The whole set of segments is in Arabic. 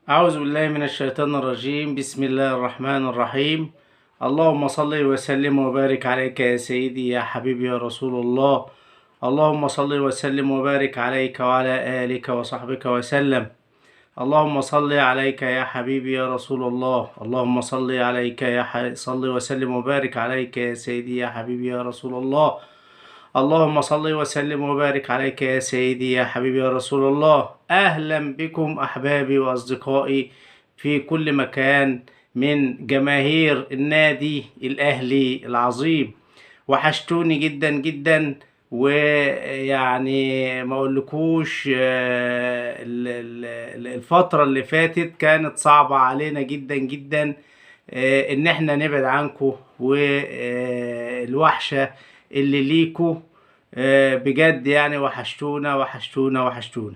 أعوذ بالله من الشيطان الرجيم. بسم الله الرحمن الرحيم. اللهم صل وسلم وبارك عليك يا سيدي يا حبيبي يا رسول الله. اللهم صل وسلم وبارك عليك وعلى آلك وصحبك وسلم. اللهم صل عليك يا حبيبي يا رسول الله. اللهم صل عليك صل وسلم وبارك عليك يا سيدي يا حبيبي يا رسول الله. اللهم صل وسلم وبارك عليك يا سيدي يا حبيبي يا رسول الله. أهلا بكم أحبابي وأصدقائي في كل مكان من جماهير النادي الأهلي العظيم. وحشتوني جدا جدا، ويعني ما اقولكوش الفترة اللي فاتت كانت صعبة علينا جدا جدا، ان احنا نبعد عنكم والوحشة اللي ليكوا. بجد يعني وحشتونا وحشتونا وحشتونا.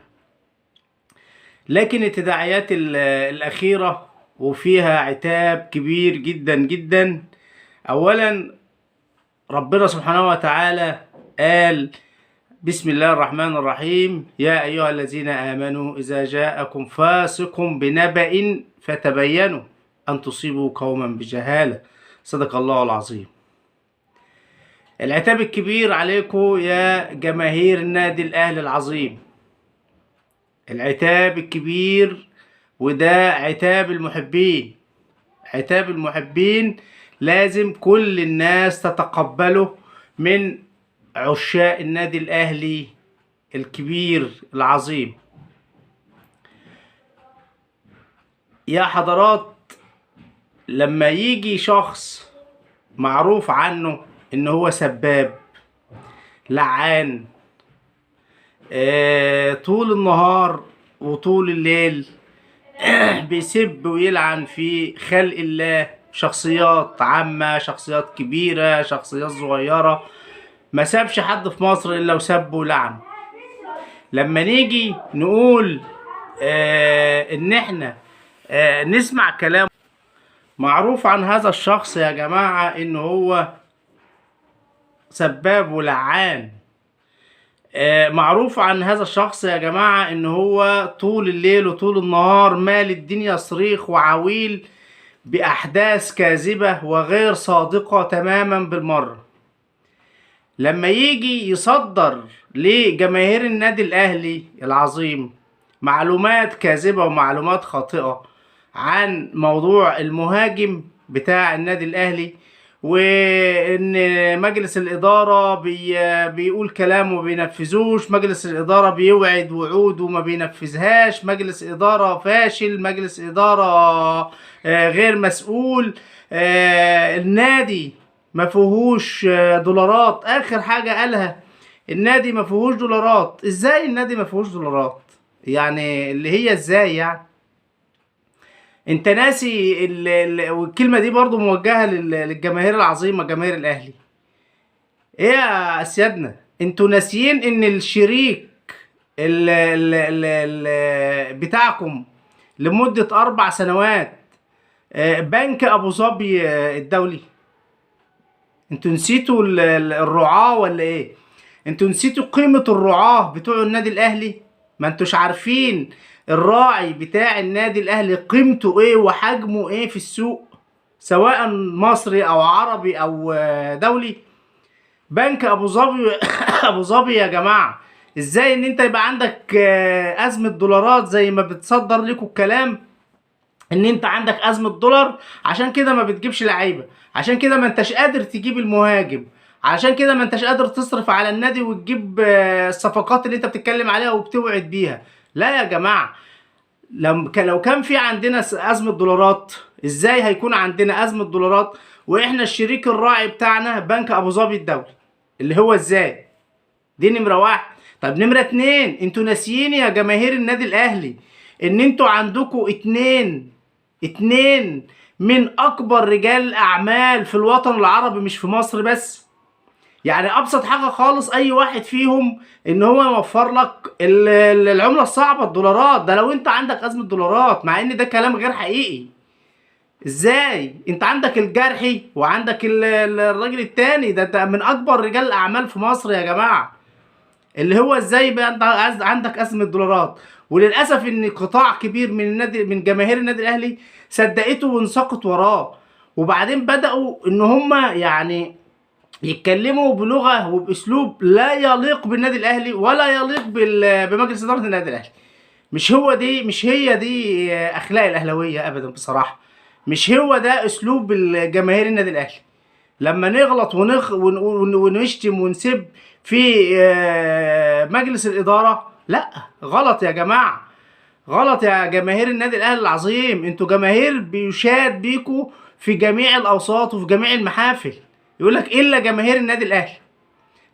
لكن التداعيات الأخيرة وفيها عتاب كبير جدا جدا. أولا ربنا سبحانه وتعالى قال: بسم الله الرحمن الرحيم، يا أيها الذين آمنوا إذا جاءكم فاسق بنبأ فتبينوا أن تصيبوا قوما بجهالة. صدق الله العظيم. العتاب الكبير عليكم يا جماهير النادي الأهلي العظيم، العتاب الكبير، وده عتاب المحبين. عتاب المحبين لازم كل الناس تتقبله من عشاق النادي الأهلي الكبير العظيم. يا حضرات، لما يجي شخص معروف عنه ان هو سباب لعان، طول النهار وطول الليل بيسب ويلعن في خلق الله، شخصيات عامة، شخصيات كبيرة، شخصيات صغيرة، ما سابش حد في مصر الا وسب ولعن. لما نيجي نقول ان احنا نسمع كلام معروف عن هذا الشخص يا جماعة ان هو سباب ولعان، معروف عن هذا الشخص يا جماعة ان هو طول الليل وطول النهار مال الدنيا صريخ وعويل بأحداث كاذبة وغير صادقة تماما بالمرة. لما يجي يصدر لجماهير النادي الأهلي العظيم معلومات كاذبة ومعلومات خاطئة عن موضوع المهاجم بتاع النادي الأهلي، وان مجلس الاداره بيقول كلام وما بينفذوش، مجلس الاداره بيوعد وعود وما بينفذهاش، مجلس اداره فاشل، مجلس اداره غير مسؤول، النادي ما فيهوش دولارات. اخر حاجه قالها النادي ما فيهوش دولارات. ازاي النادي ما فيهوش دولارات؟ يعني اللي هي ازاي يعني؟ انت ناسي والكلمة دي برضو موجهة للجماهير العظيمة، جماهير الاهلي. ايه يا سيادنا، انتوا ناسيين ان الشريك بتاعكم لمدة 4 سنوات بنك ابو ظبي الدولي؟ انتوا نسيتوا الرعاة ولا ايه؟ انتوا نسيتوا قيمة الرعاة بتوع النادي الاهلي؟ ما انتوش عارفين الراعي بتاع النادي الاهلي قيمته ايه وحجمه ايه في السوق، سواء مصري او عربي او دولي؟ بنك ابو ظبي ابو ظبي يا جماعه، ازاي ان انت يبقى عندك ازمه دولارات زي ما بتصدر لكم الكلام ان انت عندك ازمه دولار؟ عشان كده ما بتجيبش لعيبه، عشان كده ما انتش قادر تجيب المهاجم، عشان كده ما انتش قادر تصرف على النادي وتجيب الصفقات اللي انت بتتكلم عليها وبتوعد بيها. لا يا جماعه، لو كان في عندنا ازمه دولارات، ازاي هيكون عندنا ازمه دولارات واحنا الشريك الراعي بتاعنا بنك ابو ظبي الدولي؟ اللي هو ازاي؟ دي نمره واحد. طب نمره اتنين، انتوا ناسيين يا جماهير النادي الاهلي ان انتوا عندكوا اتنين من اكبر رجال اعمال في الوطن العربي، مش في مصر بس. يعني ابسط حاجه خالص اي واحد فيهم ان هو يوفر لك العمله الصعبه الدولارات. ده لو انت عندك ازمه دولارات، مع ان ده كلام غير حقيقي. ازاي انت عندك الجرحي وعندك الراجل التاني ده من اكبر رجال الاعمال في مصر يا جماعه، اللي هو ازاي بقى انت عندك ازمه دولارات وللاسف ان قطاع كبير من جماهير النادي الاهلي صدقته وانساقت وراه، وبعدين بداوا ان هم يعني يتكلموا بلغه وباسلوب لا يليق بالنادي الاهلي ولا يليق بمجلس اداره النادي الاهلي. مش هي دي اخلاق الاهلاويه ابدا بصراحه. مش هو ده اسلوب الجماهير النادي الاهلي. لما نغلط ونشتم ونسب في مجلس الاداره، لا، غلط يا جماعه، غلط يا جماهير النادي الاهلي العظيم. انتوا جماهير بيشاد بيكوا في جميع الاوساط وفي جميع المحافل. يقول لك الا جماهير النادي الاهلي.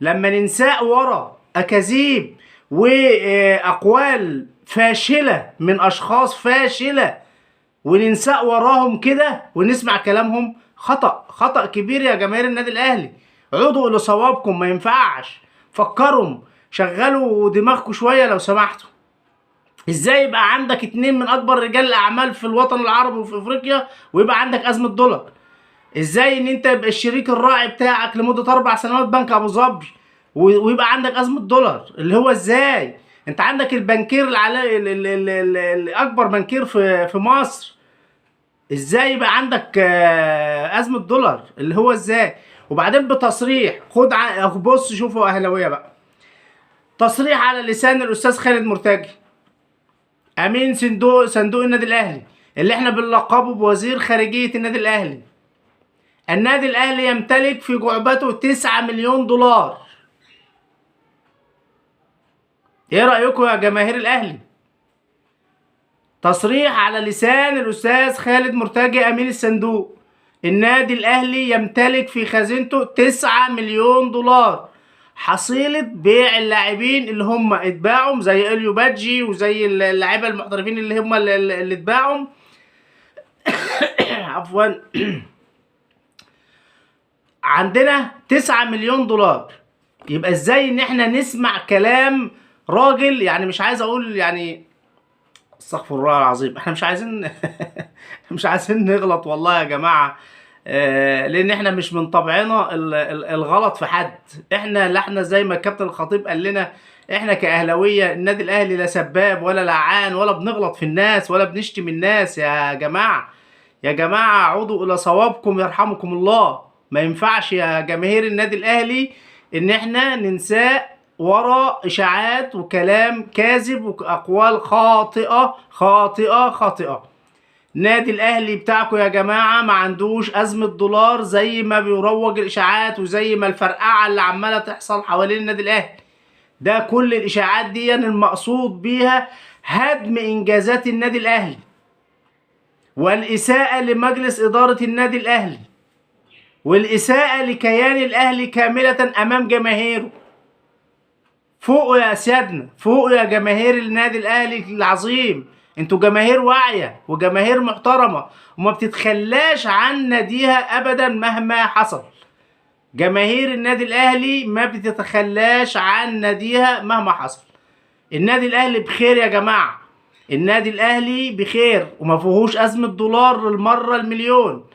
لما ننساق ورا اكاذيب واقوال فاشله من اشخاص فاشله وننساق وراهم كده ونسمع كلامهم، خطأ كبير يا جماهير النادي الاهلي. عودوا الى صوابكم، ما ينفعش. فكروا، شغلوا دماغكم شويه لو سمحتوا. ازاي يبقى عندك 2 من اكبر رجال الاعمال في الوطن العربي وفي افريقيا ويبقى عندك ازمه دولار؟ ازاي ان انت يبقى الشريك الراعي بتاعك لمده 4 سنوات بنك ابو ظبي ويبقى عندك ازمه دولار؟ اللي هو ازاي انت عندك البنكير الاكبر بنكير في مصر، ازاي يبقى عندك ازمه دولار؟ اللي هو ازاي؟ وبعدين بتصريح، بص شوفوا اهلاويه بقى، تصريح على لسان الاستاذ خالد مرتجي امين صندوق النادي الاهلي اللي احنا بنلقبه بوزير خارجيه النادي الاهلي. النادي الاهلي يمتلك في جعبته 9 مليون دولار. ايه رايكم يا جماهير الاهلي؟ تصريح على لسان الاستاذ خالد مرتجي امين الصندوق، النادي الاهلي يمتلك في خزينته 9 مليون دولار حصيلة بيع اللاعبين اللي هم اتباعهم زي اليو بادجي وزي اللاعيبه المحترفين اللي هم اللي اتباعهم عفوا عندنا 9 مليون دولار. يبقى ازاي ان احنا نسمع كلام راجل، يعني مش عايز اقول يعني استغفر الله العظيم، احنا مش عايزين نغلط والله يا جماعه، لان احنا مش من طبعنا الغلط في حد. احنا زي ما الكابتن الخطيب قال لنا، احنا كاهلاويه النادي الاهلي لا سباب ولا لعان ولا بنغلط في الناس ولا بنشتم الناس. يا جماعه يا جماعه عودوا الى صوابكم يرحمكم الله. ما ينفعش يا جماهير النادي الاهلي ان احنا ننساق ورا اشاعات وكلام كاذب واقوال خاطئه. النادي الاهلي بتاعكم يا جماعه ما عندوش ازمه دولار زي ما بيروج الاشاعات وزي ما الفرقعه اللي عماله تحصل حوالين النادي الاهلي. ده كل الاشاعات دي المقصود بيها هدم انجازات النادي الاهلي والاساءه لمجلس اداره النادي الاهلي والاساءه لكيان الاهلي كامله امام جماهيره. فوقوا يا سيادنا، فوقوا يا جماهير النادي الاهلي العظيم. انتوا جماهير واعيه وجماهير محترمه وما بتتخلاش عن ناديها ابدا مهما حصل. جماهير النادي الاهلي ما بتتخلاش عن ناديها مهما حصل. النادي الاهلي بخير يا جماعه، النادي الاهلي بخير وما فيهوش ازمه دولار للمره المليون.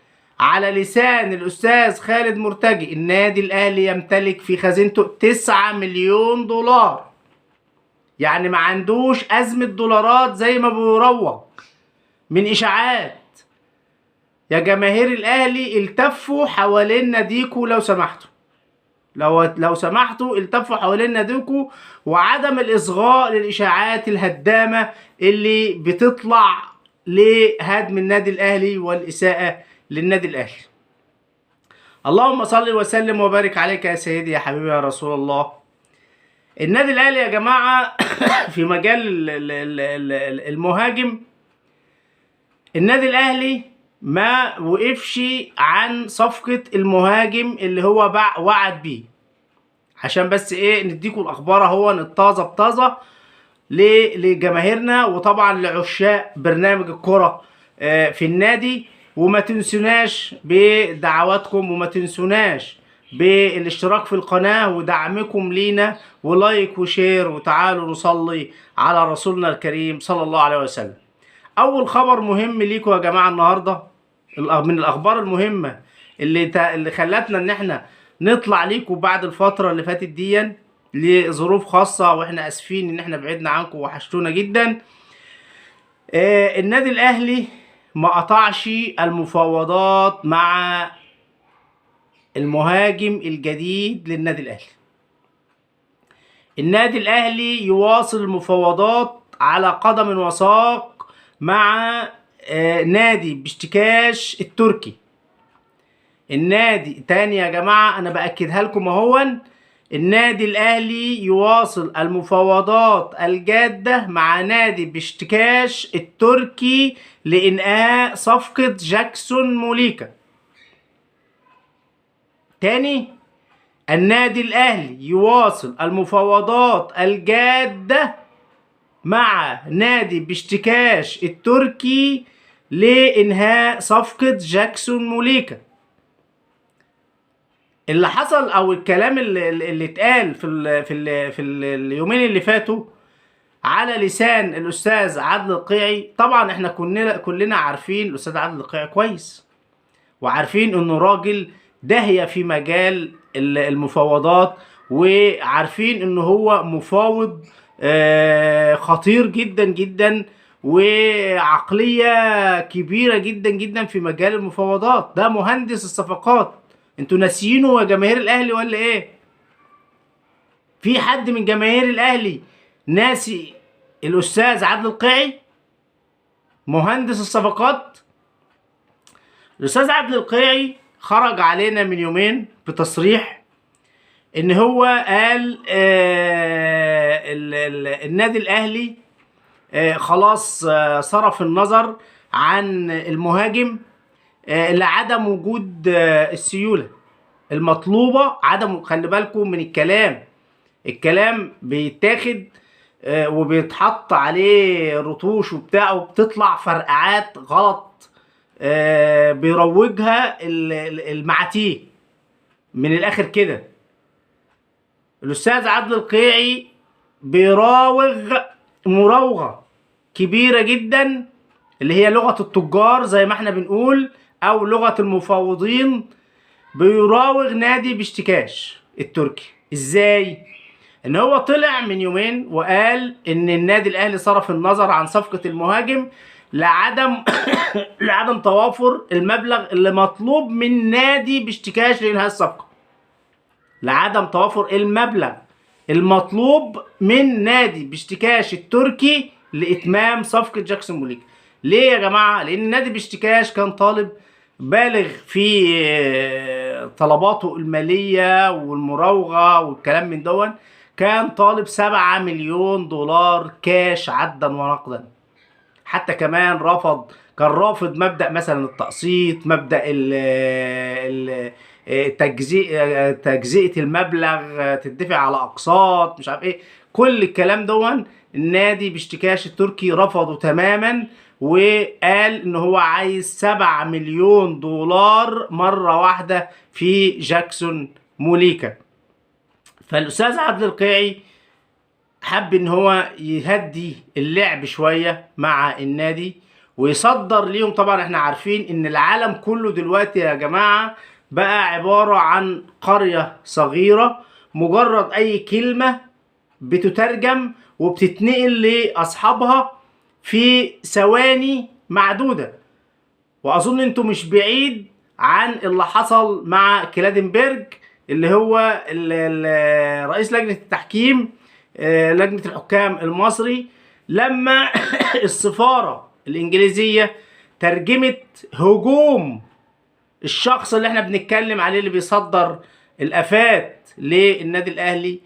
على لسان الاستاذ خالد مرتجي النادي الاهلي يمتلك في خزينته 9 مليون دولار، يعني ما عندوش ازمه دولارات زي ما بيروج من اشاعات. يا جماهير الاهلي التفوا حوالين ناديكوا لو سمحتوا، لو سمحتوا التفوا حوالين ناديكوا وعدم الاصغاء للاشاعات الهدامه اللي بتطلع لهدم النادي الاهلي والاساءه للنادي الاهلي. اللهم صل وسلم وبارك عليك يا سيدي يا حبيبي يا رسول الله. النادي الاهلي يا جماعه في مجال المهاجم، النادي الاهلي ما وقفش عن صفقه المهاجم اللي هو وعد بيه. عشان بس ايه نديكم الاخبار اهو الطازه بطازه لجماهيرنا وطبعا لعشاق برنامج الكره في النادي. وما تنسوناش بدعواتكم وما تنسوناش بالاشتراك في القناة ودعمكم لينا ولايك وشير، وتعالوا نصلي على رسولنا الكريم صلى الله عليه وسلم. اول خبر مهم ليكم يا جماعة النهاردة من الاخبار المهمة اللي خلتنا ان احنا نطلع ليكم بعد الفترة اللي فاتت دي، لظروف خاصة، واحنا اسفين ان احنا بعدنا عنكم وحشتونا جدا. النادي الاهلي ما قطعش المفاوضات مع المهاجم الجديد للنادي الاهلي. النادي الاهلي يواصل المفاوضات على قدم وساق مع نادي بشتكاش التركي. النادي تاني يا جماعة انا باكدها لكم اهون، النادي الاهلي يواصل المفاوضات الجادة مع نادي بشتكاش التركي لانهاء صفقة جاكسون موليكا. تاني، النادي الاهلي يواصل المفاوضات الجادة مع نادي بشتكاش التركي لانهاء صفقة جاكسون موليكا. اللي حصل او الكلام اللي اتقال في اليومين اللي فاتوا على لسان الاستاذ عادل القيعي، طبعا احنا كلنا عارفين الاستاذ عادل القيعي كويس، وعارفين انه راجل داهية في مجال المفاوضات، وعارفين انه هو مفاوض خطير جدا جدا، وعقلية كبيرة جدا جدا في مجال المفاوضات. ده مهندس الصفقات. انتوا ناسيينه يا جماهير الاهلي ولا ايه؟ في حد من جماهير الاهلي ناسي الاستاذ عادل القيعي مهندس الصفقات؟ الاستاذ عادل القيعي خرج علينا من يومين بتصريح ان هو قال النادي الاهلي خلاص صرف النظر عن المهاجم لعدم وجود السيولة المطلوبة. عدم، خلي بالكم من الكلام بيتاخد وبيتحط عليه رطوش وبتاع، وبتطلع فرقعات غلط بيروجها المعاتيه من الاخر كده. الاستاذ عادل القيعي بيراوغ مراوغة كبيرة جدا، اللي هي لغة التجار زي ما احنا بنقول، او لغة المفاوضين. بيراوغ نادي بشتكاش التركي. ازاي؟ ان هو طلع من يومين وقال ان النادي الاهلي صرف النظر عن صفقة المهاجم لعدم توافر المبلغ اللي مطلوب من نادي بشتكاش لانهاء الصفقة. لعدم توافر المبلغ المطلوب من نادي بشتكاش التركي لاتمام صفقة جاكسون موليكا. ليه يا جماعة؟ لان نادي بشتكاش كان طالب بالغ في طلباته المالية والمراوغة والكلام من دون. كان طالب 7 مليون دولار كاش عدا ونقدا. حتى كمان كان رافض مبدأ مثلا التقسيط، مبدأ تجزئة المبلغ تدفع على أقساط، مش عارف ايه. كل الكلام دون النادي بشتكاش التركي رفضه تماما، وقال ان هو عايز 7 مليون دولار مرة واحدة في جاكسون موليكا. فالأستاذ عادل القيعي حب ان هو يهدي اللعب شوية مع النادي ويصدر ليهم. طبعا احنا عارفين ان العالم كله دلوقتي يا جماعة بقى عبارة عن قرية صغيرة، مجرد اي كلمة بتترجم وبتتنقل لأصحابها في ثواني معدودة. واظن انتوا مش بعيد عن اللي حصل مع كلادنبرج، اللي هو رئيس لجنة التحكيم، لجنة الحكام المصري، لما السفارة الإنجليزية ترجمت هجوم الشخص اللي احنا بنتكلم عليه اللي بيصدر الآفات للنادي الأهلي.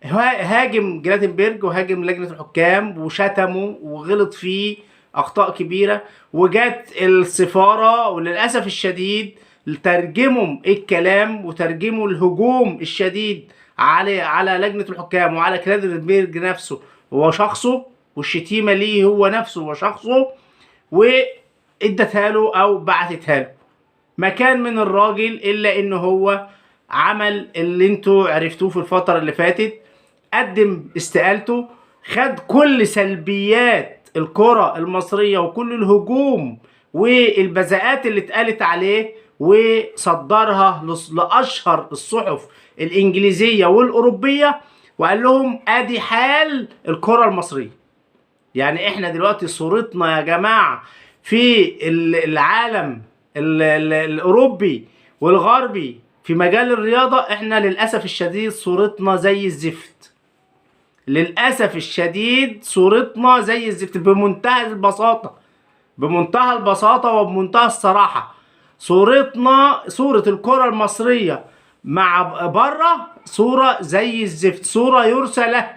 هاجم جلاتنبرج وهاجم لجنة الحكام وشتمه وغلط فيه أخطاء كبيرة، وجات السفارة وللأسف الشديد ترجموا الكلام وترجموا الهجوم الشديد على لجنة الحكام وعلى كلادنبرج نفسه وشخصه، والشتيمة ليه هو نفسه وشخصه، وادتها له او بعتتها له. ما كان من الراجل الا انه هو عمل اللي انتوا عرفتوه في الفترة اللي فاتت، قدم استقالته، خد كل سلبيات الكرة المصرية وكل الهجوم والبذاءات اللي اتقالت عليه وصدرها لأشهر الصحف الإنجليزية والأوروبية، وقال لهم ادي حال الكرة المصرية. يعني احنا دلوقتي صورتنا يا جماعة في العالم الاوروبي والغربي في مجال الرياضة، احنا للأسف الشديد صورتنا زي الزفت. للأسف الشديد صورتنا زي الزفت بمنتهى البساطة، بمنتهى البساطة وبمنتهى الصراحة. صورة الكرة المصرية مع بره صورة زي الزفت، صورة يرثى له.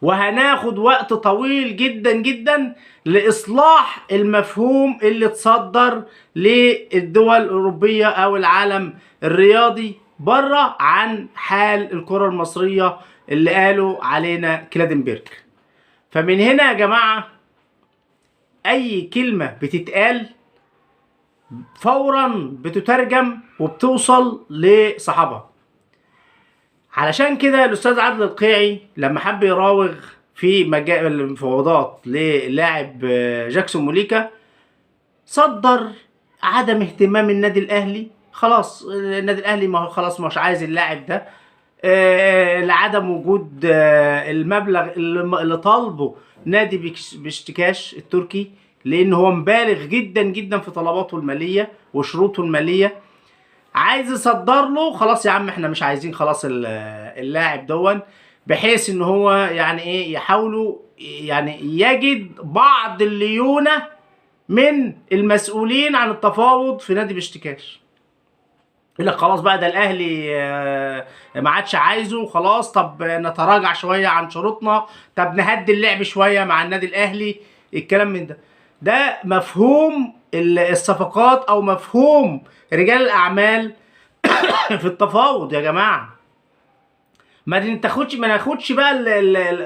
وهناخد وقت طويل جدا جدا لإصلاح المفهوم اللي اتصدر للدول الأوروبية أو العالم الرياضي بره عن حال الكرة المصرية اللي قالوا علينا كلادنبرج. فمن هنا يا جماعة أي كلمة بتتقال فورا بتترجم وبتوصل لصحابها. علشان كده الأستاذ عادل القيعي لما حب يراوغ في مجال المفاوضات للاعب جاكسون موليكا صدر عدم اهتمام النادي الأهلي. خلاص النادي الأهلي ما هو خلاص مش عايز اللاعب ده، لعدم وجود المبلغ اللي طالبه نادي بشتكاش التركي، لأن هو مبالغ جدا جدا في طلباته المالية وشروطه المالية. عايز يصدر له خلاص يا عم احنا مش عايزين خلاص اللاعب دون، بحيث ان هو يعني ايه يحاولوا يعني يجد بعض الليونة من المسؤولين عن التفاوض في نادي بشتكاش. يقول لك خلاص بقى ده الاهلي ما عادش عايزه خلاص، طب نتراجع شويه عن شروطنا، طب نهدي اللعب شويه مع النادي الاهلي. الكلام من ده مفهوم الصفقات او مفهوم رجال الاعمال في التفاوض يا جماعه. ما ناخدش بقى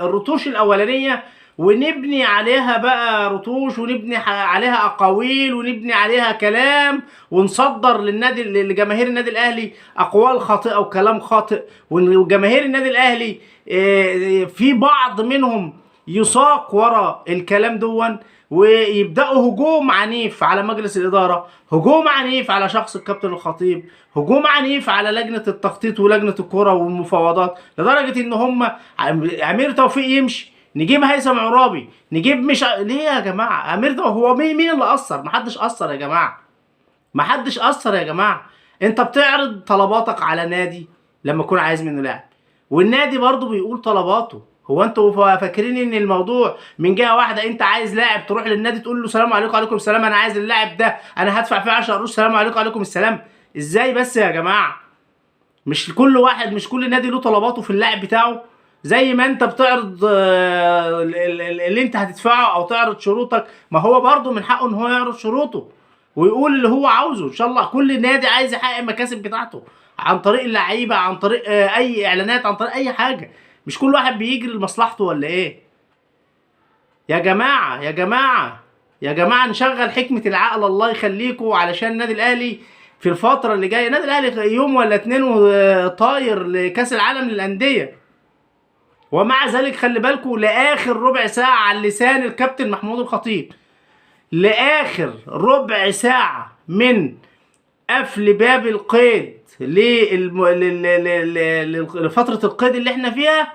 الرتوش الاولانيه ونبني عليها بقى رتوش ونبني عليها اقاويل ونبني عليها كلام ونصدر لجماهير النادي الاهلي اقوال خاطئه وكلام خاطئ، وجماهير النادي الاهلي في بعض منهم يساق ورا الكلام دون ويبداوا هجوم عنيف على مجلس الاداره، هجوم عنيف على شخص الكابتن الخطيب، هجوم عنيف على لجنه التخطيط ولجنه الكره والمفاوضات، لدرجه ان هم امير توفيق يمشي نجيب هيثم عرابي، نجيب مش ليه يا جماعه امير توفيق؟ هو مين اللي اثر؟ محدش اثر يا جماعه، محدش اثر يا جماعه. انت بتعرض طلباتك على نادي لما يكون عايز منه لاعب، والنادي برضه بيقول طلباته. هو انتوا فاكرين ان الموضوع من جهه واحده؟ انت عايز لاعب تروح للنادي تقول له سلام عليكم وعليكم السلام انا عايز اللاعب ده، انا هدفع فيه 10 قروش، سلام عليكم وعليكم السلام. ازاي بس يا جماعه؟ مش كل نادي له طلباته في اللاعب بتاعه؟ زي ما انت بتعرض اللي انت هتدفعه او تعرض شروطك، ما هو برضه من حقه ان هو يعرض شروطه ويقول اللي هو عاوزه. ان شاء الله كل نادي عايز يحقق المكاسب بتاعته عن طريق اللعيبه، عن طريق اي اعلانات، عن طريق اي حاجه. مش كل واحد بيجري لمصلحته ولا ايه؟ يا جماعه يا جماعه يا جماعه نشغل حكمه العقل الله يخليكم، علشان النادي الاهلي في الفتره اللي جايه، النادي الاهلي يوم ولا اتنين وطاير لكاس العالم للانديه. ومع ذلك خلي بالكم لاخر ربع ساعه على لسان الكابتن محمود الخطيب، لاخر ربع ساعه من قفل باب القيد لفتره القيد اللي احنا فيها،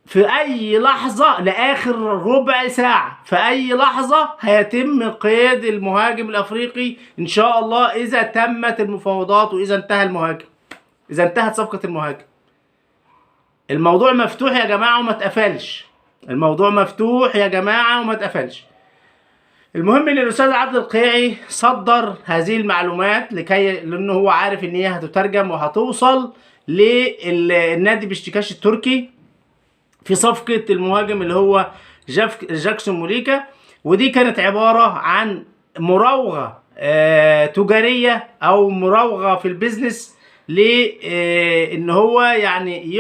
في اي لحظه لاخر ربع ساعه في اي لحظه هيتم قيد المهاجم الافريقي ان شاء الله، اذا تمت المفاوضات واذا انتهى المهاجم، اذا انتهت صفقه المهاجم. الموضوع مفتوح يا جماعه وما اتقفلش، الموضوع مفتوح يا جماعه وما اتقفلش. المهم ان الاستاذ عادل القيعي صدر هذه المعلومات لانه هو عارف ان هي هتترجم وهتوصل للنادي بشتكاش التركي في صفقه المهاجم اللي هو جاكسون موليكا. ودي كانت عباره عن مراوغه تجاريه او مراوغه في البيزنس، لان هو يعني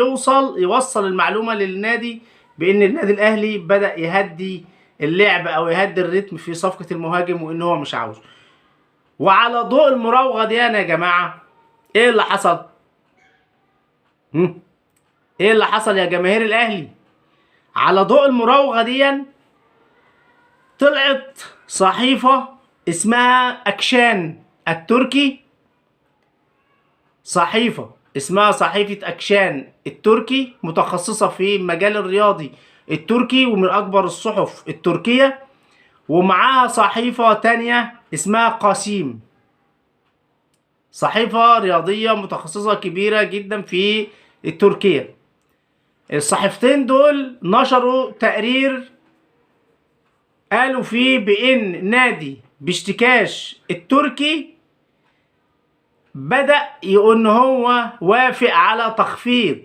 يوصل المعلومه للنادي بان النادي الاهلي بدا يهدي اللعب او يهدي الريتم في صفقه المهاجم وان هو مش عاوزه. وعلى ضوء المراوغه دي يا جماعه ايه اللي حصل؟ ايه اللي حصل يا جماهير الاهلي؟ على ضوء المراوغه دي طلعت صحيفه اسمها اكشان التركي، صحيفه اسمها صحيفة أكشان التركي، متخصصة في المجال الرياضي التركي ومن أكبر الصحف التركية. ومعاها صحيفة تانية اسمها قاسيم، صحيفة رياضية متخصصة كبيرة جدا في تركيا. الصحيفتين دول نشروا تقرير قالوا فيه بأن نادي بشتكاش التركي بدأ يقول إن هو وافق على تخفيض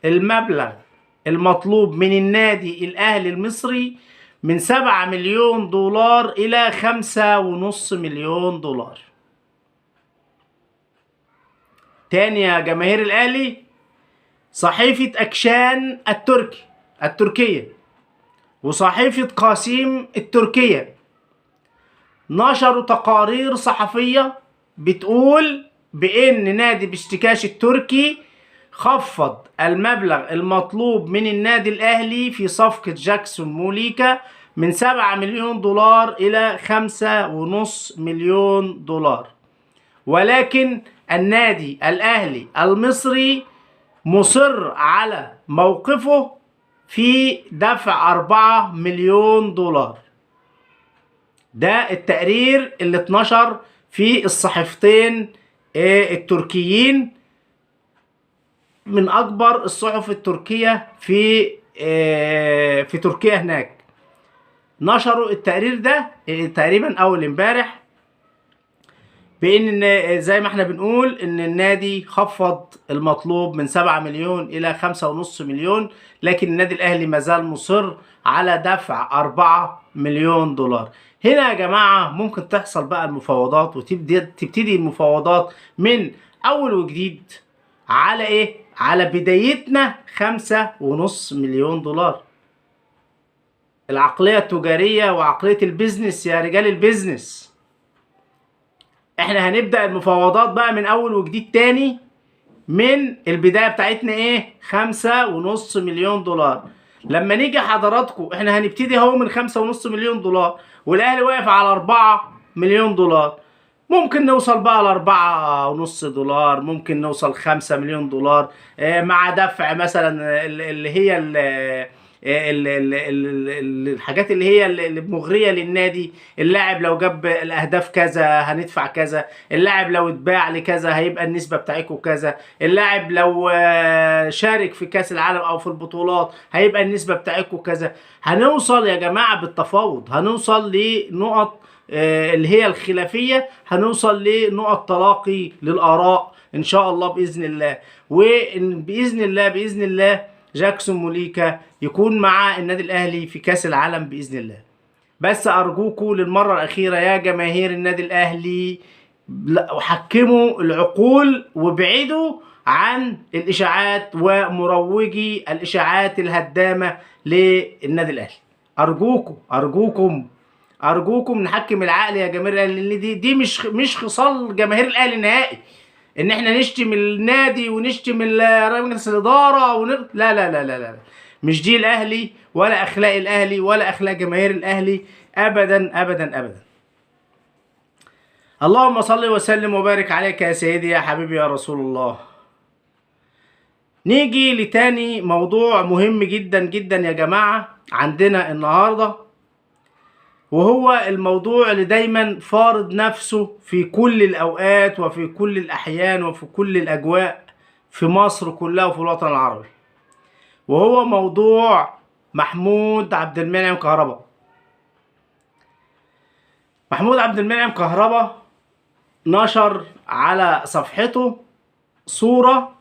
المبلغ المطلوب من النادي الأهلي المصري من 7 مليون دولار إلى 5.5 مليون دولار. تاني يا جماهير الأهلي، صحيفة أكشان التركية وصحيفة قاسيم التركية نشروا تقارير صحفية بتقول بأن نادي بشتكاش التركي خفض المبلغ المطلوب من النادي الأهلي في صفقة جاكسون موليكا من 7 مليون دولار إلى 5.5 مليون دولار. ولكن النادي الأهلي المصري مصر على موقفه في دفع 4 مليون دولار. ده التقرير اللي اتنشر في الصحيفتين التركيين من أكبر الصحف التركية في تركيا هناك. نشروا التقرير ده تقريبا أول امبارح بأن زي ما احنا بنقول إن النادي خفض المطلوب من 7 مليون إلى 5.5 مليون، لكن النادي الأهلي مازال مصر على دفع 4 مليون دولار. هنا يا جماعة ممكن تحصل بقى المفاوضات وتبتدي المفاوضات من أول وجديد على إيه؟ على بدايتنا 5.5 مليون دولار. العقلية التجارية وعقلية البيزنس يا رجال البيزنس، احنا هنبدأ المفاوضات بقى من أول وجديد تاني. من البداية بتاعتنا إيه؟ 5.5 مليون دولار. لما نيجي حضراتكم احنا هنبتدي اهو من 5.5 مليون دولار والاهلي واقف على 4 مليون دولار. ممكن نوصل بقى ل 4.5 دولار، ممكن نوصل 5 مليون دولار مع دفع مثلا اللي هي الحاجات اللي هي المغرية للنادي. اللاعب لو جاب الاهداف كذا هندفع كذا، اللاعب لو اتباع لكذا هيبقى النسبة بتاعتكم كذا، اللاعب لو شارك في كاس العالم او في البطولات هيبقى النسبة بتاعتكم كذا. هنوصل يا جماعة بالتفاوض، هنوصل لنقط اللي هي الخلافية، هنوصل لنقط تلاقي للآراء ان شاء الله بإذن الله. وبإذن الله جاكسون موليكا يكون مع النادي الأهلي في كاس العالم بإذن الله. بس أرجوكم للمرة الأخيرة يا جماهير النادي الأهلي، حكموا العقول وابعدوا عن الإشاعات ومروجي الإشاعات الهدامة للنادي الأهلي. أرجوكم نحكم العقل يا جماهير الأهلي، لأن دي مش خصال جماهير الأهلي نهائي. ان احنا نشتم النادي ونشتم مجلس الاداره لا لا لا لا لا، مش دي الاهلي ولا اخلاق الاهلي ولا اخلاق جماهير الاهلي ابدا ابدا ابدا. اللهم صل وسلم وبارك عليك يا سيدي يا حبيبي يا رسول الله. نيجي لتاني موضوع مهم جدا جدا يا جماعه عندنا النهارده، وهو الموضوع اللي دايما فارض نفسه في كل الأوقات وفي كل الأحيان وفي كل الأجواء في مصر كلها وفي الوطن العربي، وهو موضوع محمود عبد المنعم كهربا. محمود عبد المنعم كهربا نشر على صفحته صورة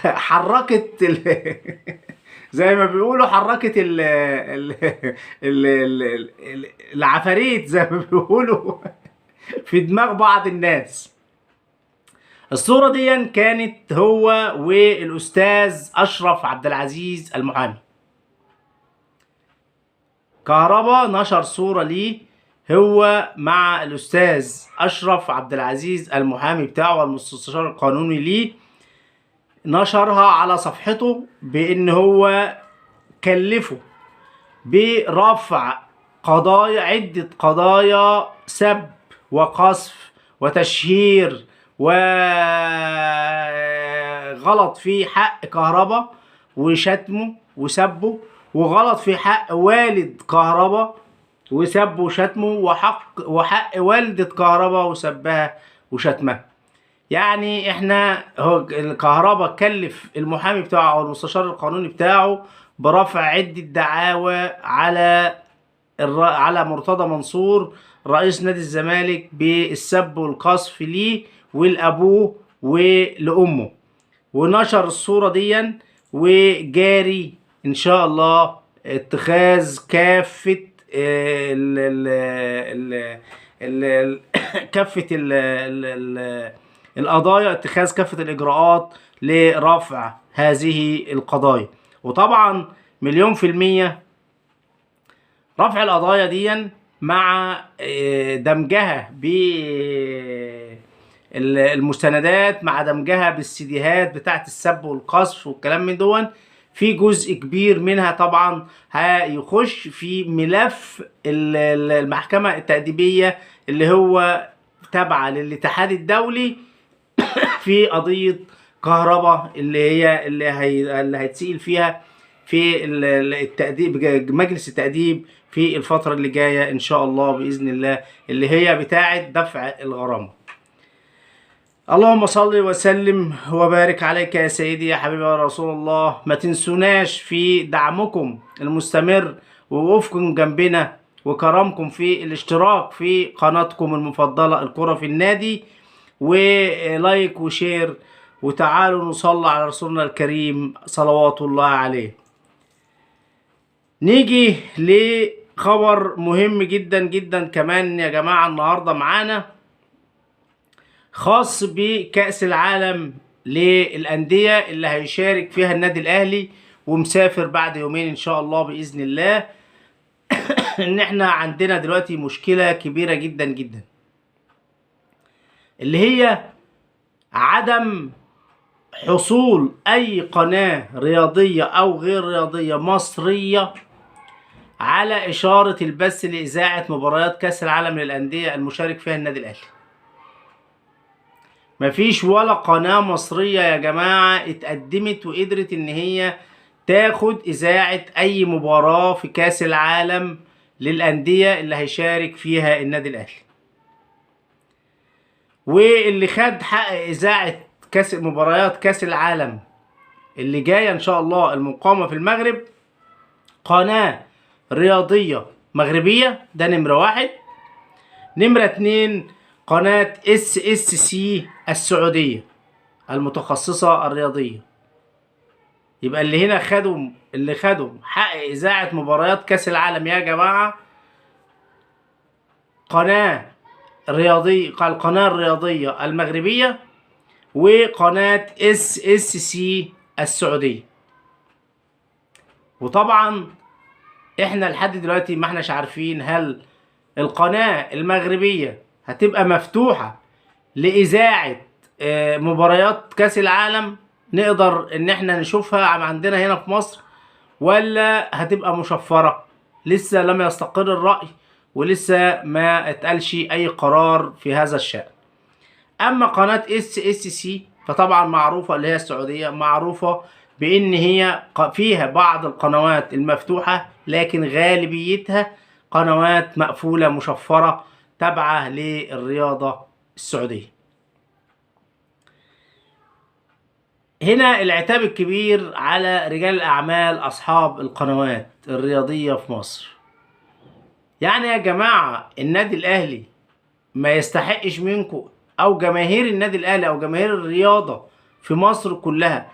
حركت زي ما بيقولوا حركت العفاريت زي ما بيقولوا في دماغ بعض الناس. الصورة دي كانت هو والأستاذ أشرف عبد العزيز المحامي. كهربا نشر صورة ليه هو مع الأستاذ أشرف عبد العزيز المحامي بتاعه والمستشار القانوني ليه، نشرها على صفحته بأن هو كلفه برفع عدة قضايا سب وقذف وتشهير وغلط في حق كهربا وشتمه وسبه، وغلط في حق والد كهربا وسبه وشتمه، وحق والدة كهربا وسبها وشتمها. يعني احنا هو الكهربا كلف المحامي بتاعه او المستشار القانوني بتاعه برفع عدة دعاوى على مرتضى منصور رئيس نادي الزمالك بالسب والقذف ليه ولأبوه ولأمه، ونشر الصورة دي، وجاري إن شاء الله اتخاذ كافة ال ال ال ال كافة القضايا، اتخاذ كافة الإجراءات لرفع هذه القضايا. وطبعا مليون في المية رفع القضايا دي مع دمجها بالمستندات، مع دمجها بالسيديهات بتاعت السب والقذف والكلام من دون، في جزء كبير منها طبعا هيخش في ملف المحكمة التأديبية اللي هو تابعة للاتحاد الدولي في قضية كهربا، اللي هيتسئل فيها في التأديب، مجلس التأديب في الفترة اللي جاية إن شاء الله بإذن الله، اللي هي بتاعة دفع الغرامة. اللهم صل وسلم وبارك عليك يا سيدي يا حبيبي يا رسول الله. ما تنسوناش في دعمكم المستمر ووقوفكم جنبنا وكرمكم في الاشتراك في قناتكم المفضلة الكرة في النادي، ولايك وشير، وتعالوا نصلي على رسولنا الكريم صلوات الله عليه. نيجي لخبر مهم جدا جدا كمان يا جماعة النهاردة معانا، خاص بكأس العالم للأندية اللي هيشارك فيها النادي الأهلي، ومسافر بعد يومين إن شاء الله بإذن الله. إن إحنا عندنا دلوقتي مشكلة كبيرة جدا جدا، اللي هي عدم حصول أي قناة رياضية أو غير رياضية مصرية على إشارة البث لإذاعة مباريات كأس العالم للأندية المشارك فيها النادي الأهلي. مفيش ولا قناة مصرية يا جماعة اتقدمت وقدرت إن هي تاخد إذاعة أي مباراة في كأس العالم للأندية اللي هيشارك فيها النادي الأهلي. واللي خد حق إذاعة مباريات كأس العالم اللي جاية إن شاء الله المقامة في المغرب قناة رياضية مغربية، ده نمرة واحد. نمرة اتنين قناة SSC السعودية المتخصصة الرياضية. يبقى اللي خدوا حق إذاعة مباريات كأس العالم يا جماعة القناة الرياضية المغربية وقناة SSC السعودية. وطبعا احنا لحد دلوقتي ما احناش عارفين هل القناة المغربية هتبقى مفتوحة لإذاعة مباريات كأس العالم نقدر ان احنا نشوفها عندنا هنا في مصر، ولا هتبقى مشفرة. لسه لم يستقر الرأي، ولسه ما اتقالش اي قرار في هذا الشأن. اما قناة SSC فطبعا معروفة، اللي هي السعودية، معروفة بان هي فيها بعض القنوات المفتوحة، لكن غالبيتها قنوات مقفولة مشفرة تابعة للرياضة السعودية. هنا العتاب الكبير على رجال الأعمال أصحاب القنوات الرياضية في مصر. يعني يا جماعة النادي الأهلي ما يستحقش منكم، أو جماهير النادي الأهلي أو جماهير الرياضة في مصر كلها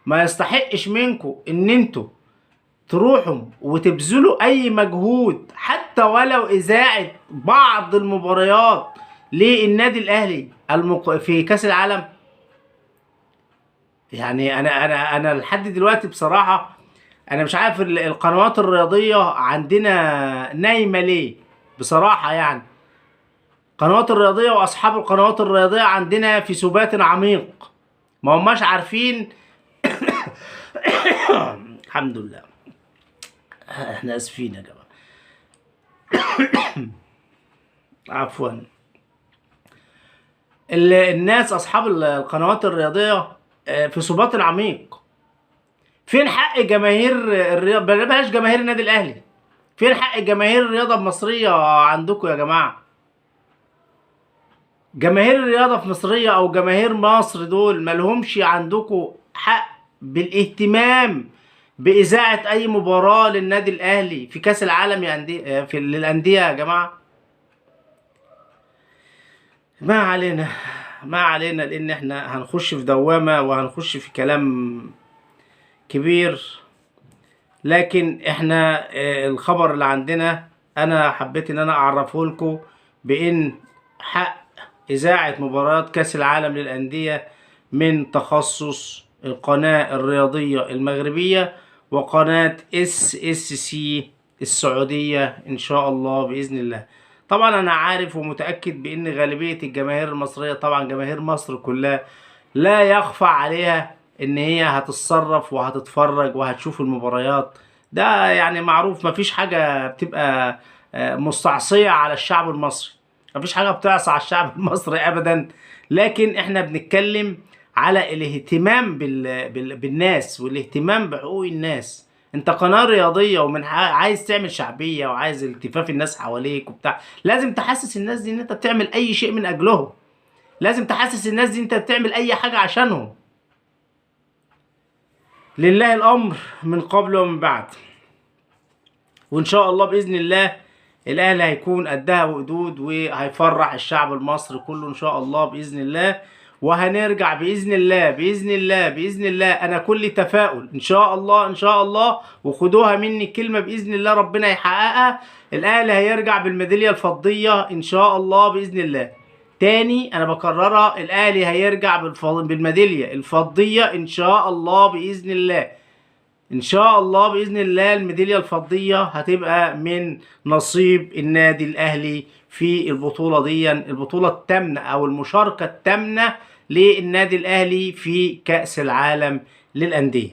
ما يستحقش منكم إن انتوا تروحوا وتبذلوا أي مجهود حتى ولو إذاعة بعض المباريات للنادي الأهلي في كأس العالم. يعني انا لحد دلوقتي بصراحه انا مش عارف القنوات الرياضيه عندنا نايمه ليه بصراحه. يعني القنوات الرياضيه واصحاب القنوات الرياضيه عندنا في سبات عميق، ما هماش عارفين. الحمد لله، احنا اسفين يا جماعه. عفوا. الناس اصحاب القنوات الرياضيه في سباط عميق. فين حق جماهير الرياضه؟ بلاش جماهير النادي الاهلي، فين حق جماهير الرياضه المصريه عندكم يا جماعه؟ جماهير الرياضه في مصريه او جماهير مصر دول مالهمش عندكم حق بالاهتمام باذاعه اي مباراه للنادي الاهلي في كاس العالم للانديه يا جماعه؟ ما علينا، ما علينا، لان احنا هنخش في دوامه وهنخش في كلام كبير. لكن احنا الخبر اللي عندنا انا حبيت ان انا اعرفه لكم، بان حق اذاعة مباريات كاس العالم للاندية من تخصص القناة الرياضية المغربية وقناة اس اس سي السعودية ان شاء الله باذن الله. طبعا انا عارف ومتأكد بان غالبية الجماهير المصرية، طبعا جماهير مصر كلها، لا يخفى عليها ان هي هتتصرف وهتتفرج وهتشوف المباريات. ده يعني معروف، مفيش حاجة بتبقى مستعصية على الشعب المصري، مفيش حاجة بتعصى على الشعب المصري ابدا. لكن احنا بنتكلم على الاهتمام بالناس والاهتمام بحقوق الناس. انت قناة رياضية عايز تعمل شعبية وعايز التفاف الناس حواليك وبتاع، لازم تحسس الناس دي ان انت بتعمل اي شيء من اجلهم، لازم تحسس الناس دي انت بتعمل اي حاجة عشانهم. لله الامر من قبل ومن بعد، وان شاء الله باذن الله الاهلي هيكون قدها وقدود وهيفرح الشعب المصري كله ان شاء الله باذن الله. وهنرجع باذن الله باذن الله باذن الله. انا كل تفاؤل ان شاء الله ان شاء الله، وخدوها مني كلمه باذن الله ربنا يحققها. الاهلي هيرجع بالميداليه الفضيه ان شاء الله باذن الله. تاني انا بكررها، الاهلي هيرجع بالميداليه الفضيه ان شاء الله باذن الله. ان شاء الله باذن الله الميداليه الفضيه هتبقى من نصيب النادي الاهلي في البطوله دي، البطوله الثامنه او المشاركه الثامنه للنادي الاهلي في كاس العالم للانديه.